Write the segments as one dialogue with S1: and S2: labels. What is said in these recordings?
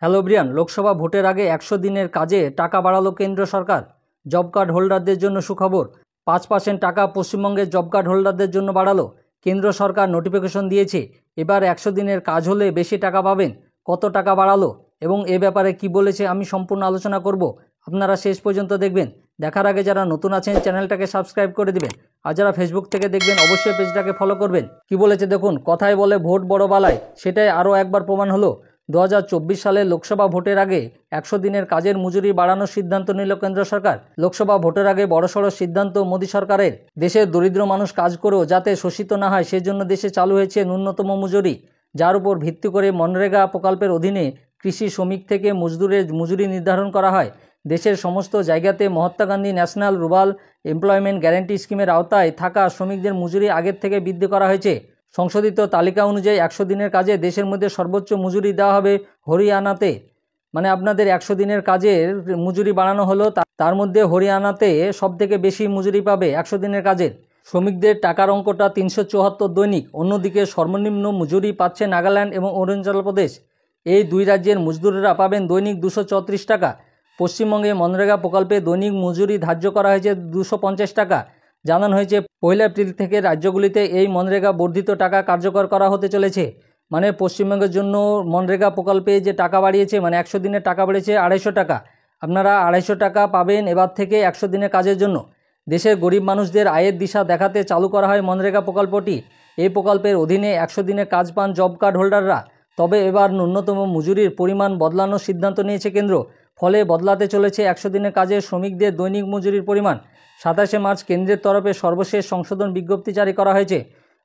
S1: Hello Brian, Lok Sabha ভোটের আগে 100 দিনের কাজে টাকা বাড়ালো কেন্দ্র সরকার। জব কার্ড হোল্ডারদের জন্য সুখবর। 5% টাকা পশ্চিমবঙ্গের জব কার্ড হোল্ডারদের জন্য বাড়ালো কেন্দ্র সরকার। নোটিফিকেশন দিয়েছে এবার 100 দিনের কাজ হলে বেশি টাকা পাবেন। কত টাকা বাড়ালো এবং এ ব্যাপারে কি বলেছে আমি সম্পূর্ণ আলোচনা করব। আপনারা শেষ পর্যন্ত দেখবেন। দেখার আগে যারা নতুন আছেন চ্যানেলটাকে সাবস্ক্রাইব করে দিবেন, আর যারা ফেসবুক থেকে দেখবেন অবশ্যই পেজটাকে ফলো করবেন। কি বলেছে দেখুন, কথায় বলে ভোট বড় বালায়, সেটাই আরও একবার প্রমাণ হলো। 2024 সালে লোকসভা ভোটের আগে 100 দিনের কাজের মজুরি বাড়ানোর সিদ্ধান্ত নিল কেন্দ্র সরকার। লোকসভা ভোটের আগে বড়সড় সিদ্ধান্ত মোদী সরকারের। দেশের দরিদ্র মানুষ কাজ করেও যাতে শোষিত না হয় সেজন্য দেশে চালু হয়েছে ন্যূনতম মজুরি, যার উপর ভিত্তি করে মনরেগা প্রকল্পের অধীনে কৃষি শ্রমিক থেকে মজদুরের মজুরি নির্ধারণ করা হয়। দেশের সমস্ত জায়গাতে Mahatma Gandhi national rural employment guarantee স্কিমের আওতায় থাকা শ্রমিকদের মজুরি আগের থেকে বৃদ্ধি করা হয়েছে। সংশোধিত তালিকা অনুযায়ী 100 দিনের কাজে দেশের মধ্যে সর্বোচ্চ মজুরি দেওয়া হবে হরিয়ানাতে। মানে আপনাদের 100 দিনের কাজের মজুরি বাড়ানো হলো, তার মধ্যে হরিয়ানাতে সবথেকে বেশি মজুরি পাবে 100 দিনের কাজের শ্রমিকদের। টাকার অঙ্কটা 374 দৈনিক। অন্যদিকে সর্বনিম্ন মজুরি পাচ্ছে নাগাল্যান্ড এবং অরুণাচল প্রদেশ। এই দুই রাজ্যের মজদুররা পাবেন দৈনিক 234 টাকা। পশ্চিমবঙ্গে মনরেগা প্রকল্পে দৈনিক মজুরি ধার্য করা হয়েছে 250 টাকা। জানানো হয়েছে 1 এপ্রিল থেকে রাজ্যগুলিতে এই মনরেগা বর্ধিত টাকা কার্যকর করা হতে চলেছে। মানে পশ্চিমবঙ্গের জন্য মনরেগা প্রকল্পে যে টাকা বাড়িয়েছে, মানে 100 দিনের টাকা বেড়েছে 250 টাকা। আপনারা 250 টাকা পাবেন এবার থেকে 100 দিনের কাজের জন্য। দেশের গরিব মানুষদের আয়ের দিশা দেখাতে চালু করা হয় মনরেগা প্রকল্পটি। এই প্রকল্পের অধীনে 100 দিনে কাজ পান জব কার্ড হোল্ডাররা। তবে এবার ন্যূনতম মজুরির পরিমাণ বদলানোর সিদ্ধান্ত নিয়েছে কেন্দ্র। ফলে বদলাতে চলেছে 100 দিনের কাজের শ্রমিকদের দৈনিক মজুরির পরিমাণ। 27 মার্চ কেন্দ্রের তরফে সর্বশেষ সংশোধন বিজ্ঞপ্তি জারি করা হয়েছে।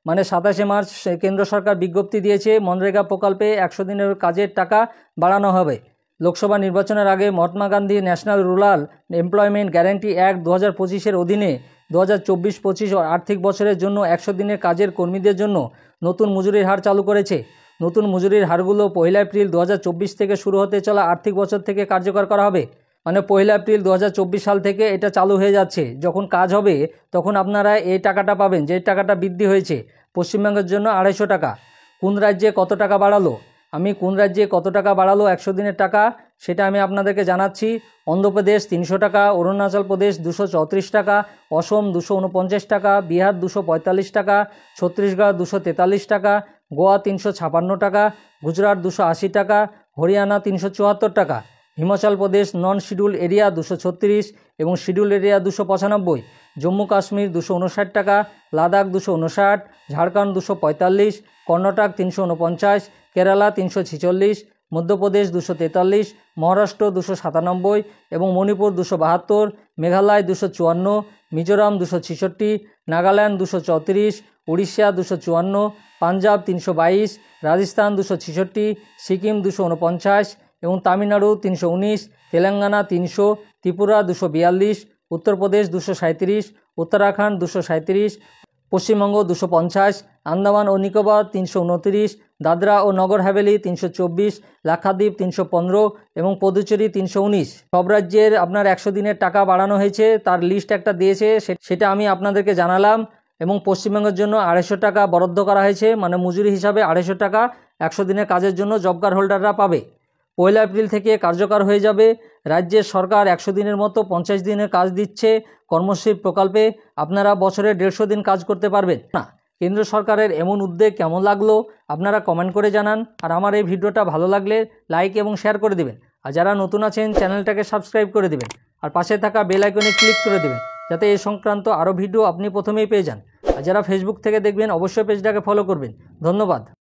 S1: মানে 27 মার্চ কেন্দ্র সরকার বিজ্ঞপ্তি দিয়েছে মনরেগা প্রকল্পে 100 দিনের কাজের টাকা বাড়ানো হবে। লোকসভা নির্বাচনের আগে Mahatma Gandhi national rural employment guarantee act 2025-এর অধীনে 2024-25 আর্থিক বছরের জন্য 100 দিনের কাজের কর্মীদের জন্য নতুন মজুরির হার চালু করেছে। নতুন মজুরির হারগুলো 1 এপ্রিল 2024 থেকে শুরু হতে চলা আর্থিক বছর থেকে কার্যকর করা হবে। মানে 1 এপ্রিল 2024 সাল থেকে এটা চালু হয়ে যাচ্ছে। যখন কাজ হবে তখন আপনারা এই টাকাটা পাবেন, যে টাকাটা বৃদ্ধি হয়েছে। পশ্চিমবঙ্গের জন্য 250 টাকা। কোন রাজ্যে কত টাকা বাড়ালো, আমি কোন রাজ্যে কত টাকা বাড়ালো 100 দিনের টাকা সেটা আমি আপনাদেরকে জানাচ্ছি। অন্ধ্রপ্রদেশ 300 টাকা, অরুণাচল প্রদেশ 234 টাকা, অসম 249 টাকা, বিহার 245 টাকা, ছত্তিশগড় 243 টাকা, গোয়া 356 টাকা, গুজরাট 280 টাকা, হরিয়ানা 374 টাকা, হিমাচল প্রদেশ নন শিডিউল এরিয়া 236 এবং শিডিউল এরিয়া 295, জম্মু কাশ্মীর 259 টাকা, লাদাখ 259, ঝাড়খণ্ড 245, কর্ণাটক 349, কেরালা 346, মধ্যপ্রদেশ 243, মহারাষ্ট্র 297 এবং মণিপুর 272, মেঘালয় 254, মিজোরাম 266, নাগাল্যান্ড 234, উড়িষ্যা 254, পাঞ্জাব 322, রাজস্থান 266, সিকিম 249 এবং তামিলনাড়ু 319, তেলেঙ্গানা 300, ত্রিপুরা 242, উত্তরপ্রদেশ 237, উত্তরাখণ্ড 237, পশ্চিমবঙ্গ 250, আন্দামান ও নিকোবর 329, দাদরা ও নগর হাভেলি 324, লাক্ষাদ্বীপ 315 এবং পুদুচেরি 319। সব রাজ্যের আপনার 100 দিনের টাকা বাড়ানো হয়েছে, তার লিস্ট একটা দিয়েছে, সেটা আমি আপনাদেরকে জানালাম। এবং পশ্চিমবঙ্গের জন্য 250 টাকা বরাদ্দ করা হয়েছে, মানে মজুরি হিসাবে 250 টাকা 100 দিনের কাজের জন্য জব কার্ড হোল্ডাররা পাবে। 1 এপ্রিল থেকে কার্যকর হয়ে যাবে। রাজ্যের সরকার 100 দিনের মতো 50 দিনের কাজ দিচ্ছে কর্মশ্রী প্রকল্পে। আপনারা বছরে 150 দিন কাজ করতে পারবেন না। কেন্দ্র সরকারের এমন উদ্যোগ কেমন লাগলো আপনারা কমেন্ট করে জানান। আর আমার এই ভিডিওটা ভালো লাগলে লাইক এবং শেয়ার করে দেবেন। আর যারা নতুন আছেন চ্যানেলটাকে সাবস্ক্রাইব করে দেবেন আর পাশে থাকা বেল আইকনে ক্লিক করে দেবেন, যাতে এই সংক্রান্ত আরও ভিডিও আপনি প্রথমেই পেয়ে যান। আর যারা ফেসবুক থেকে দেখবেন অবশ্যই পেজটাকে ফলো করবেন। ধন্যবাদ।